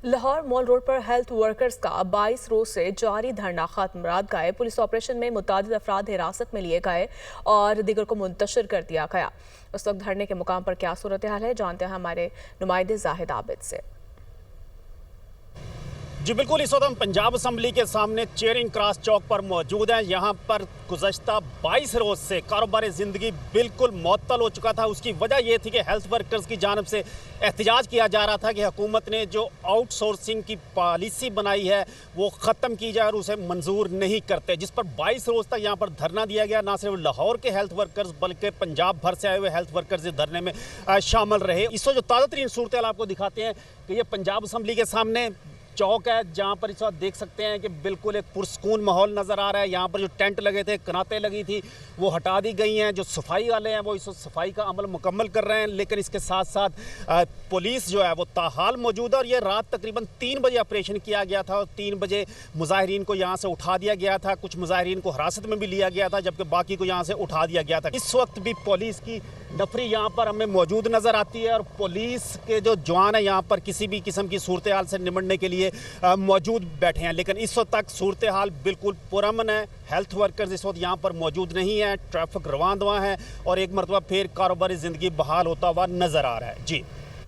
Lahore mall road पर health workers का 22 रोज से जारी धरना खत्म। रात गए पुलिस ऑपरेशन में मुतादिद अफराद हिरासत में लिए गए और दीगर को मुंतशिर कर दिया गया। उस वक्त धरने के मुकाम पर क्या सूरत हाल है, जानते हैं हमारे नुमाइंदे जाहिद आबिद से। जी बिल्कुल, इस वक्त हम पंजाब असम्बली के सामने चेयरिंग क्रॉस चौक पर मौजूद हैं। यहाँ पर गुज़श्ता 22 रोज़ से कारोबार ज़िंदगी बिल्कुल मुअत्तल हो चुका था। उसकी वजह यह थी कि हेल्थ वर्कर्स की जानिब से एहतजाज किया जा रहा था कि हुकूमत ने जो आउटसोर्सिंग की पॉलिसी बनाई है वो ख़त्म की जाए और उसे मंजूर नहीं करते, जिस पर 22 रोज़ तक यहाँ पर धरना दिया गया। ना सिर्फ लाहौर के हेल्थ वर्कर्स बल्कि पंजाब भर से आए हुए हेल्थ वर्कर्स इस धरने में शामिल रहे। इस वक्त जो ताज़ा तरीन सूरत हाल आपको दिखाते हैं कि ये पंजाब असम्बली के सामने चौक है, जहाँ पर इस वक्त देख सकते हैं कि बिल्कुल एक पुरसकून माहौल नज़र आ रहा है। यहाँ पर जो टेंट लगे थे, कनातें लगी थी, वो हटा दी गई हैं। जो सफाई वाले हैं वो इस वक्त सफाई का अमल मुकम्मल कर रहे हैं, लेकिन इसके साथ साथ पुलिस जो है वो ताहाल मौजूद है। और ये रात तकरीबन 3 बजे ऑपरेशन किया गया था और 3 बजे मुजाहिरीन को यहाँ से उठा दिया गया था। कुछ मुजाहिरीन को हिरासत में भी लिया गया था, जबकि बाकी को यहाँ से उठा दिया गया था। इस वक्त भी पुलिस की नफरी यहाँ पर हमें मौजूद नज़र आती है और पुलिस के जो जवान है यहाँ पर किसी भी किस्म की सूरत हाल से निपटने के लिए मौजूद बैठे हैं। लेकिन इस वक्त तक सूरत हाल बिल्कुल पुरअमन है। हेल्थ वर्कर्स इस वक्त यहाँ पर मौजूद नहीं है, ट्रैफिक रवां दवा है और एक मरतबा फिर कारोबारी ज़िंदगी बहाल होता हुआ नज़र आ रहा है। जी।